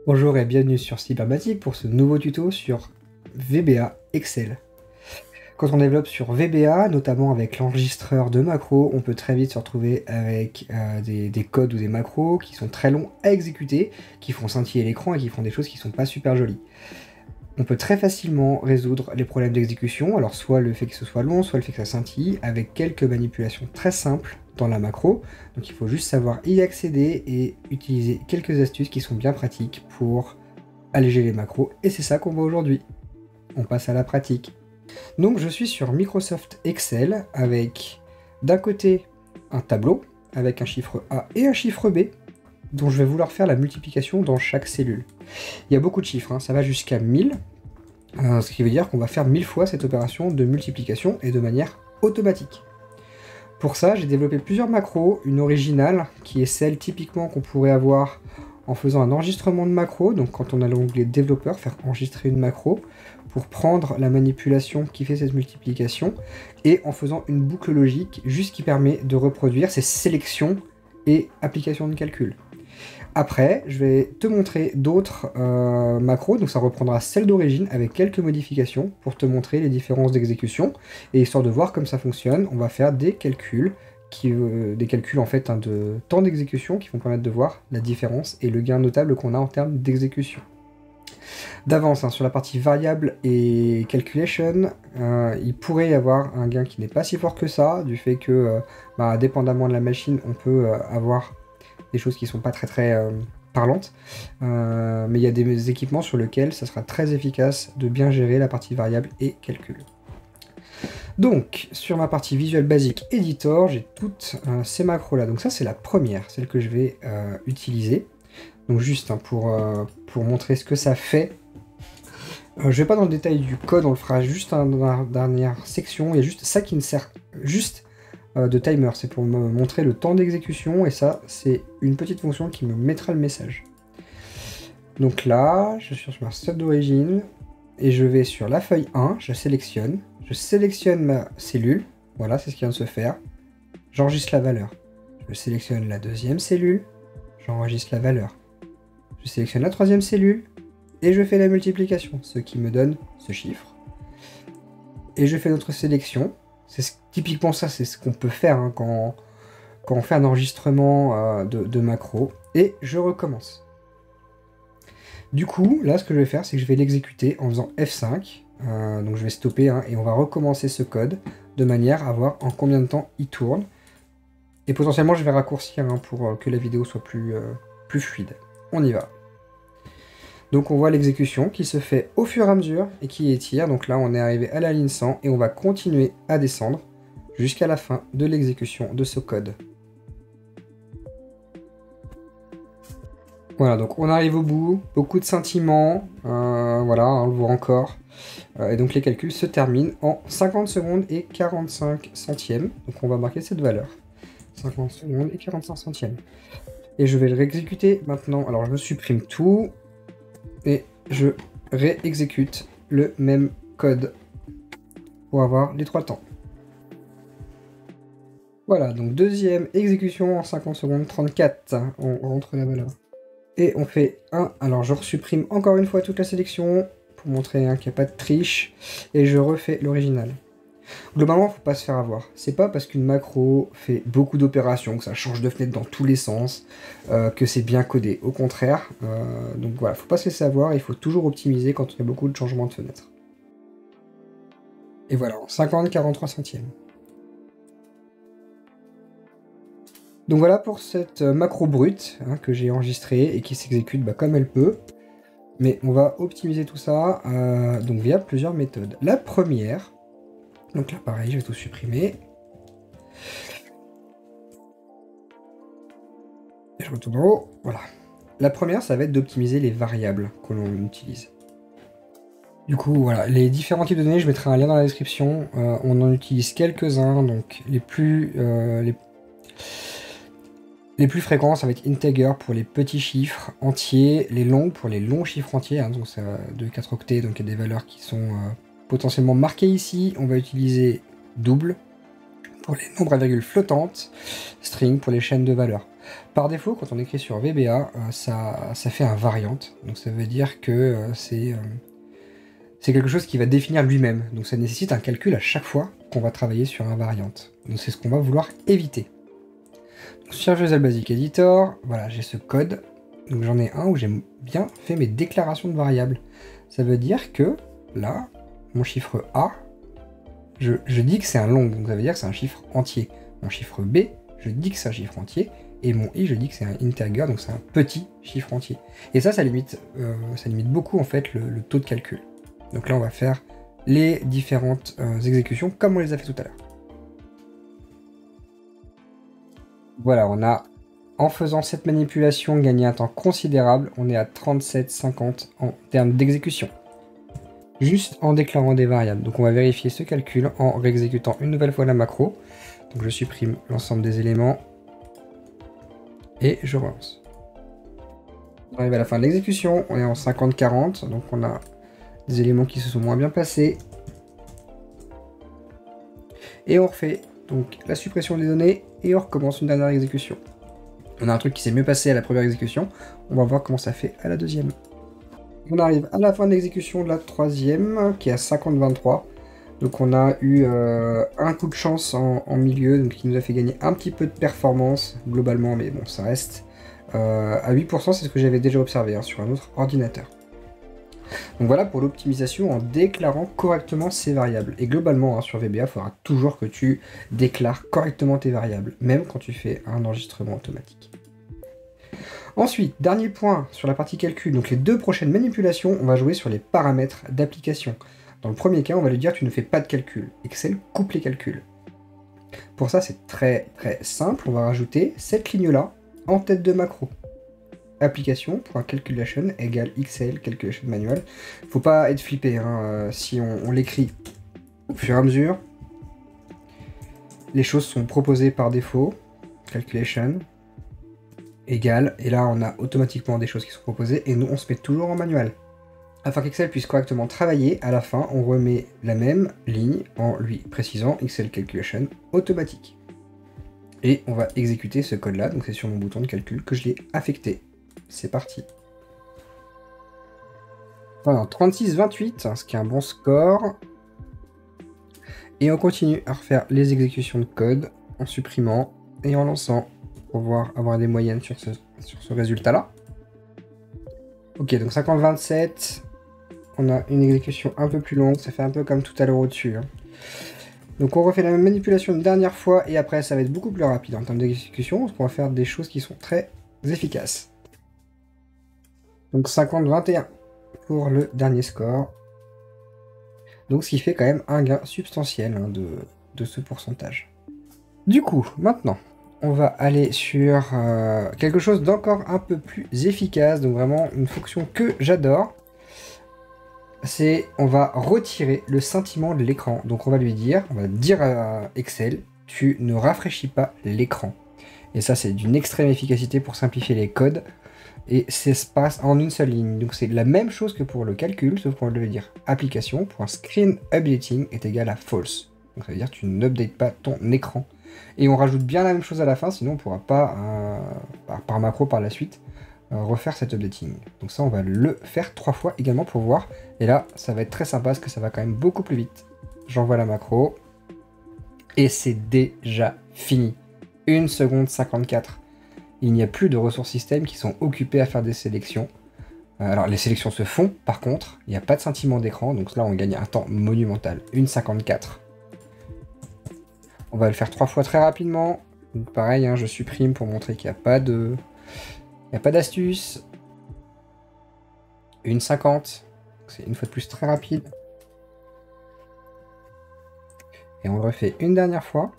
Bonjour et bienvenue sur Cybermatic pour ce nouveau tuto sur VBA Excel. Quand on développe sur VBA, notamment avec l'enregistreur de macros, on peut très vite se retrouver avec des codes ou des macros qui sont très longs à exécuter, qui font scintiller l'écran et qui font des choses qui sont pas super jolies. On peut très facilement résoudre les problèmes d'exécution, alors soit le fait que ce soit long, soit le fait que ça scintille, avec quelques manipulations très simples dans la macro. Donc il faut juste savoir y accéder et utiliser quelques astuces qui sont bien pratiques pour alléger les macros, et c'est ça qu'on voit aujourd'hui. On passe à la pratique. Donc je suis sur Microsoft Excel avec d'un côté un tableau avec un chiffre A et un chiffre B dont je vais vouloir faire la multiplication dans chaque cellule. Il y a beaucoup de chiffres, ça va jusqu'à 1000, ce qui veut dire qu'on va faire 1000 fois cette opération de multiplication et de manière automatique. Pour ça, j'ai développé plusieurs macros, une originale qui est celle typiquement qu'on pourrait avoir en faisant un enregistrement de macro, donc quand on a l'onglet développeur, faire enregistrer une macro pour prendre la manipulation qui fait cette multiplication et en faisant une boucle logique juste qui permet de reproduire ces sélections et applications de calcul. Après, je vais te montrer d'autres macros, donc ça reprendra celle d'origine avec quelques modifications pour te montrer les différences d'exécution. Et histoire de voir comme ça fonctionne, on va faire des calculs, en fait de temps d'exécution qui vont permettre de voir la différence et le gain notable qu'on a en termes d'exécution. D'avance, sur la partie variable et calculation, il pourrait y avoir un gain qui n'est pas si fort que ça, du fait que, dépendamment de la machine, on peut avoir des choses qui sont pas très parlantes, mais il y a des équipements sur lesquels ça sera très efficace de bien gérer la partie variable et calcul. Donc, sur ma partie Visual Basic Editor, j'ai toutes ces macros là. Donc ça, c'est la première, celle que je vais utiliser. Donc juste pour montrer ce que ça fait. Je vais pas dans le détail du code, on le fera juste dans la dernière section. Il y a juste ça qui me sert juste de timer, c'est pour me montrer le temps d'exécution, et ça, c'est une petite fonction qui me mettra le message. Donc là, je suis sur ma step d'origine, et je vais sur la feuille 1, je sélectionne ma cellule, voilà, c'est ce qui vient de se faire, j'enregistre la valeur. Je sélectionne la deuxième cellule, j'enregistre la valeur. Je sélectionne la troisième cellule, et je fais la multiplication, ce qui me donne ce chiffre. Et je fais notre sélection. Typiquement ça, c'est ce qu'on peut faire quand on fait un enregistrement de macro. Et je recommence. Du coup, là, ce que je vais faire, c'est que je vais l'exécuter en faisant F5. Donc je vais stopper et on va recommencer ce code de manière à voir en combien de temps il tourne. Et potentiellement, je vais raccourcir pour que la vidéo soit plus fluide. On y va. Donc on voit l'exécution qui se fait au fur et à mesure et qui étire. Donc là on est arrivé à la ligne 100 et on va continuer à descendre jusqu'à la fin de l'exécution de ce code. Voilà, donc on arrive au bout, beaucoup de sentiments, voilà, on le voit encore. Et donc les calculs se terminent en 50 secondes et 45 centièmes. Donc on va marquer cette valeur. 50 secondes et 45 centièmes. Et je vais le réexécuter maintenant. Alors je me supprime tout. Et je réexécute le même code pour avoir les trois temps. Voilà, donc deuxième exécution en 50 secondes 34, on rentre la valeur. Et on fait 1, alors je supprime encore une fois toute la sélection pour montrer qu'il n'y a pas de triche, et je refais l'original. Globalement, faut pas se faire avoir. C'est pas parce qu'une macro fait beaucoup d'opérations, que ça change de fenêtre dans tous les sens, que c'est bien codé. Au contraire, donc voilà, faut pas se laisser avoir, il faut toujours optimiser quand il y a beaucoup de changements de fenêtre. Et voilà, 50-43 centièmes. Donc voilà pour cette macro brute que j'ai enregistrée et qui s'exécute comme elle peut. Mais on va optimiser tout ça donc via plusieurs méthodes. La première, donc là pareil, je vais tout supprimer. Et je retourne en haut, voilà. La première, ça va être d'optimiser les variables que l'on utilise. Du coup, voilà, les différents types de données, je mettrai un lien dans la description. On en utilise quelques-uns, donc les plus fréquents, ça va être integer pour les petits chiffres entiers, les longs pour les longs chiffres entiers, donc ça de 4 octets, donc il y a des valeurs qui sont potentiellement marquées ici. On va utiliser double pour les nombres à virgule flottantes, string pour les chaînes de valeurs. Par défaut, quand on écrit sur VBA, ça fait un variante. Donc ça veut dire que c'est quelque chose qui va définir lui-même. Donc ça nécessite un calcul à chaque fois qu'on va travailler sur un variante. Donc c'est ce qu'on va vouloir éviter. Donc, sur Visual Basic Editor, voilà, j'ai ce code. Donc j'en ai un où j'ai bien fait mes déclarations de variables. Ça veut dire que là, mon chiffre A, je dis que c'est un long, donc ça veut dire que c'est un chiffre entier. Mon chiffre B, je dis que c'est un chiffre entier. Et mon I, je dis que c'est un integer, donc c'est un petit chiffre entier. Et ça limite beaucoup en fait le taux de calcul. Donc là, on va faire les différentes exécutions comme on les a fait tout à l'heure. Voilà, on a, en faisant cette manipulation, gagné un temps considérable. On est à 37,50 en termes d'exécution. Juste en déclarant des variables. Donc on va vérifier ce calcul en réexécutant une nouvelle fois la macro. Donc je supprime l'ensemble des éléments. Et je relance. On arrive à la fin de l'exécution, on est en 50-40, donc on a des éléments qui se sont moins bien passés. Et on refait donc la suppression des données et on recommence une dernière exécution. On a un truc qui s'est mieux passé à la première exécution, on va voir comment ça fait à la deuxième. On arrive à la fin de l'exécution de la troisième, qui est à 50-23. Donc on a eu un coup de chance en milieu, donc qui nous a fait gagner un petit peu de performance globalement, mais bon, ça reste à 8%, c'est ce que j'avais déjà observé hein, sur un autre ordinateur. Donc voilà pour l'optimisation en déclarant correctement ces variables. Et globalement, hein, sur VBA, il faudra toujours que tu déclares correctement tes variables, même quand tu fais un enregistrement automatique. Ensuite, dernier point sur la partie calcul, donc les deux prochaines manipulations, on va jouer sur les paramètres d'application. Dans le premier cas, on va lui dire tu ne fais pas de calcul. Excel coupe les calculs. Pour ça, c'est très simple. On va rajouter cette ligne-là en tête de macro. Application.calculation égale XL calculation manual. Faut pas être flippé hein, si on l'écrit au fur et à mesure. Les choses sont proposées par défaut. Calculation égale. Et là, on a automatiquement des choses qui sont proposées et nous, on se met toujours en manuel. Afin qu'Excel puisse correctement travailler, à la fin, on remet la même ligne en lui précisant Excel Calculation automatique. Et on va exécuter ce code-là, donc c'est sur mon bouton de calcul que je l'ai affecté. C'est parti. Voilà, 36-28, ce qui est un bon score. Et on continue à refaire les exécutions de code en supprimant et en lançant pour voir avoir des moyennes sur ce résultat-là. Ok, donc 50-27. On a une exécution un peu plus longue, ça fait un peu comme tout à l'heure au-dessus. Hein. Donc on refait la même manipulation une dernière fois et après ça va être beaucoup plus rapide en termes d'exécution, parce qu'on va faire des choses qui sont très efficaces. Donc 50-21 pour le dernier score. Donc ce qui fait quand même un gain substantiel hein, de ce pourcentage. Du coup, maintenant, on va aller sur quelque chose d'encore un peu plus efficace, donc vraiment une fonction que j'adore. C'est on va retirer le scintillement de l'écran. Donc on va dire à Excel, tu ne rafraîchis pas l'écran. Et ça c'est d'une extrême efficacité pour simplifier les codes. Et ça se passe en une seule ligne. Donc c'est la même chose que pour le calcul, sauf qu'on devait dire application.screen updating est égal à false. Donc ça veut dire que tu n'updates pas ton écran. Et on rajoute bien la même chose à la fin, sinon on ne pourra pas, par macro par la suite, refaire cet updating. Donc ça on va le faire 3 fois également pour voir. Et là ça va être très sympa parce que ça va quand même beaucoup plus vite. J'envoie la macro. Et c'est déjà fini. 1 seconde 54. Il n'y a plus de ressources système qui sont occupées à faire des sélections. Alors les sélections se font, par contre, il n'y a pas de scintillement d'écran, donc là on gagne un temps monumental. 1,54. On va le faire 3 fois très rapidement. Donc pareil, hein, je supprime pour montrer qu'il n'y a pas de... Il n'y a pas d'astuce. 1,50. C'est une fois de plus très rapide. Et on le refait une dernière fois.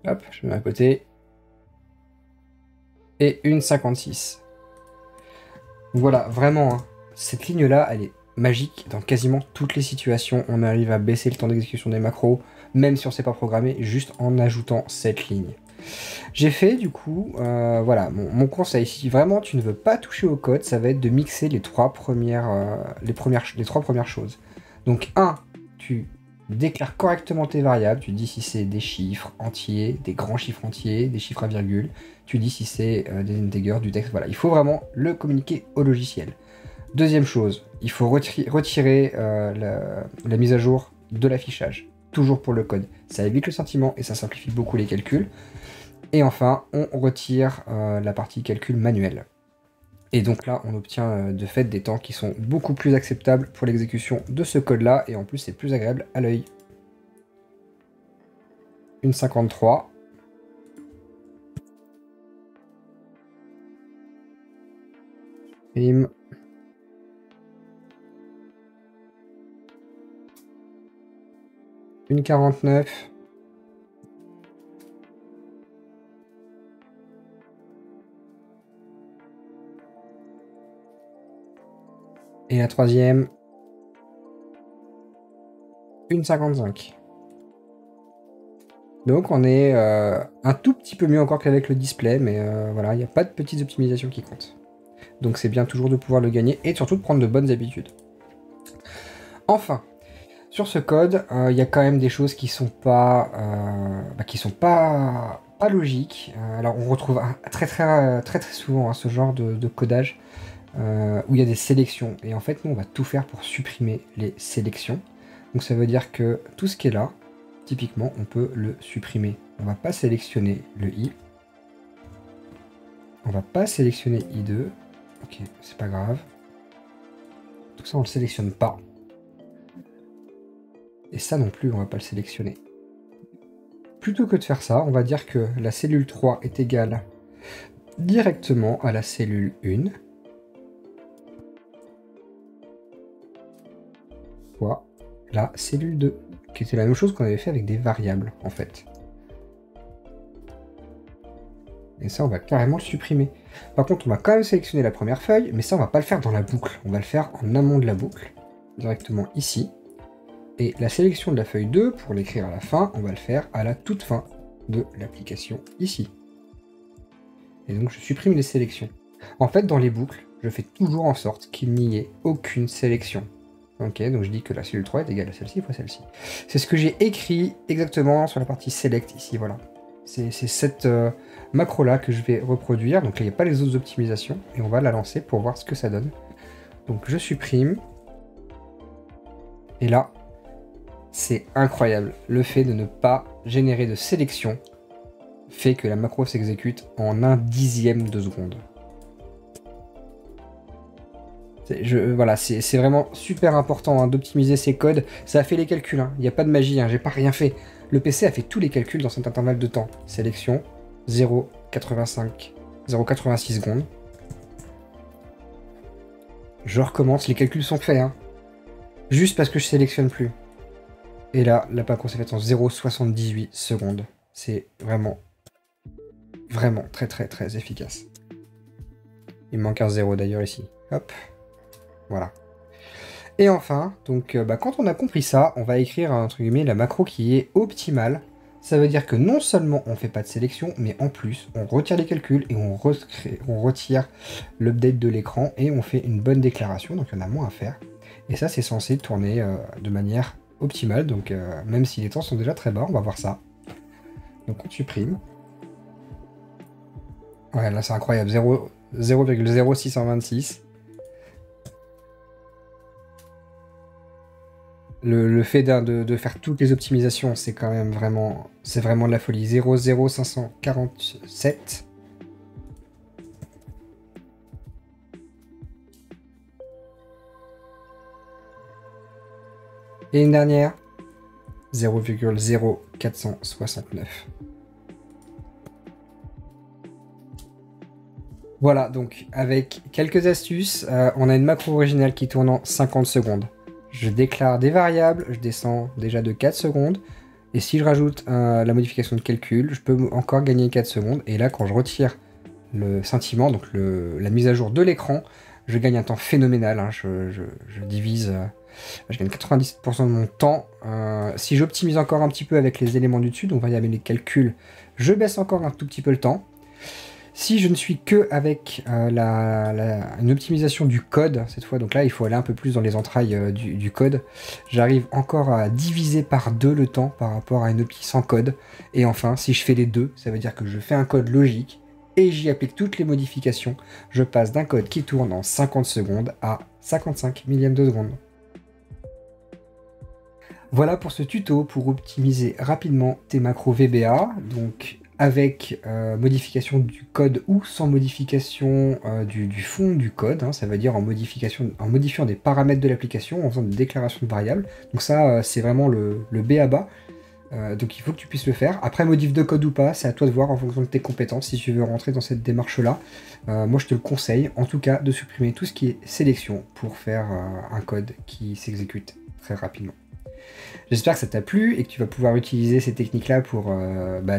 Hop, je mets à côté. Et 1,56. Voilà, vraiment, hein, cette ligne-là, elle est magique dans quasiment toutes les situations. On arrive à baisser le temps d'exécution des macros, même si on ne sait pas programmer, juste en ajoutant cette ligne. J'ai fait du coup, voilà, mon conseil, si vraiment tu ne veux pas toucher au code, ça va être de mixer les trois premières choses. Donc tu déclares correctement tes variables, tu dis si c'est des chiffres entiers, des grands chiffres entiers, des chiffres à virgule, tu dis si c'est des integers, du texte, voilà, il faut vraiment le communiquer au logiciel. Deuxième chose, il faut retirer la mise à jour de l'affichage, toujours pour le code. Ça évite le sentiment et ça simplifie beaucoup les calculs. Et enfin, on retire la partie calcul manuel. Et donc là, on obtient de fait des temps qui sont beaucoup plus acceptables pour l'exécution de ce code-là, et en plus, c'est plus agréable à l'œil. Une 53. Bim. Une 49. Et la troisième, une 55. Donc on est un tout petit peu mieux encore qu'avec le display, mais voilà, il n'y a pas de petites optimisations qui comptent. Donc c'est bien toujours de pouvoir le gagner, et surtout de prendre de bonnes habitudes. Enfin, sur ce code, il y a quand même des choses qui sont pas logiques. Alors on retrouve très souvent ce genre de codage où il y a des sélections. Et en fait, nous, on va tout faire pour supprimer les sélections. Donc ça veut dire que tout ce qui est là, typiquement, on peut le supprimer. On va pas sélectionner le i. On va pas sélectionner i2. Ok, c'est pas grave. Tout ça, on le sélectionne pas. Et ça non plus, on va pas le sélectionner. Plutôt que de faire ça, on va dire que la cellule 3 est égale directement à la cellule 1. Fois la cellule 2, qui était la même chose qu'on avait fait avec des variables, en fait. Et ça, on va carrément le supprimer. Par contre, on va quand même sélectionner la première feuille, mais ça, on va pas le faire dans la boucle. On va le faire en amont de la boucle, directement ici. Et la sélection de la feuille 2, pour l'écrire à la fin, on va le faire à la toute fin de l'application, ici. Et donc, je supprime les sélections. En fait, dans les boucles, je fais toujours en sorte qu'il n'y ait aucune sélection. Ok, donc je dis que la cellule 3 est égale à celle-ci fois celle-ci. C'est ce que j'ai écrit exactement sur la partie select ici, voilà. C'est cette macro-là que je vais reproduire. Donc là, il n'y a pas les autres optimisations. Et on va la lancer pour voir ce que ça donne. Donc je supprime. Et là, c'est incroyable. Le fait de ne pas générer de sélection fait que la macro s'exécute en 1/10 de seconde. Voilà, c'est vraiment super important hein, d'optimiser ces codes. Ça a fait les calculs, il n'y a pas de magie, j'ai pas rien fait. Le PC a fait tous les calculs dans cet intervalle de temps. Sélection, 0,85, 0,86 secondes. Je recommence, les calculs sont faits. Juste parce que je sélectionne plus. Et là, la macro s'est faite en 0,78 secondes. C'est vraiment très efficace. Il me manque un 0 d'ailleurs ici. Hop. Voilà. Et enfin, donc quand on a compris ça, on va écrire entre guillemets la macro qui est optimale. Ça veut dire que non seulement on ne fait pas de sélection, mais en plus on retire les calculs et on retire l'update de l'écran et on fait une bonne déclaration, donc il y en a moins à faire. Et ça c'est censé tourner de manière optimale, donc même si les temps sont déjà très bas, on va voir ça. Donc on supprime. Ouais, là c'est incroyable, 0,0626. Le fait de faire toutes les optimisations, c'est quand même vraiment, c'est vraiment de la folie. 0,0547. Et une dernière, 0,0469. Voilà, donc avec quelques astuces, on a une macro originale qui tourne en 50 secondes. Je déclare des variables, je descends déjà de 4 secondes. Et si je rajoute la modification de calcul, je peux encore gagner 4 secondes. Et là, quand je retire le scintillement, donc la mise à jour de l'écran, je gagne un temps phénoménal. Je divise, je gagne 90% de mon temps. Si j'optimise encore un petit peu avec les éléments du dessus, donc on va y avoir les calculs Je baisse encore un tout petit peu le temps. Si je ne suis que avec une optimisation du code, cette fois, donc là il faut aller un peu plus dans les entrailles du code, j'arrive encore à diviser par 2 le temps par rapport à une opti sans code. Et enfin, si je fais les deux, ça veut dire que je fais un code logique et j'y applique toutes les modifications. Je passe d'un code qui tourne en 50 secondes à 55 millièmes de seconde. Voilà pour ce tuto pour optimiser rapidement tes macros VBA, donc avec modification du code ou sans modification du fond du code, hein, ça veut dire en modifiant des paramètres de l'application, en faisant des déclarations de variables. Donc ça, c'est vraiment le B à bas. Donc il faut que tu puisses le faire. Après, modif de code ou pas, c'est à toi de voir en fonction de tes compétences si tu veux rentrer dans cette démarche-là. Moi, je te le conseille, en tout cas, de supprimer tout ce qui est sélection pour faire un code qui s'exécute très rapidement. J'espère que ça t'a plu et que tu vas pouvoir utiliser ces techniques-là pour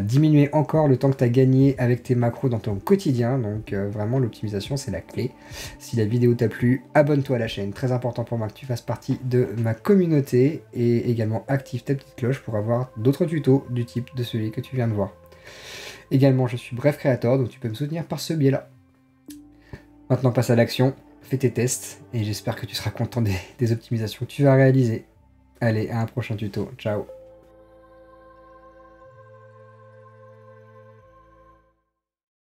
diminuer encore le temps que tu as gagné avec tes macros dans ton quotidien. Donc vraiment, l'optimisation, c'est la clé. Si la vidéo t'a plu, abonne-toi à la chaîne. Très important pour moi que tu fasses partie de ma communauté et également active ta petite cloche pour avoir d'autres tutos du type de celui que tu viens de voir. Également, je suis Bref Creator, donc tu peux me soutenir par ce biais-là. Maintenant, passe à l'action, fais tes tests et j'espère que tu seras content des optimisations que tu vas réaliser. Allez, à un prochain tuto. Ciao.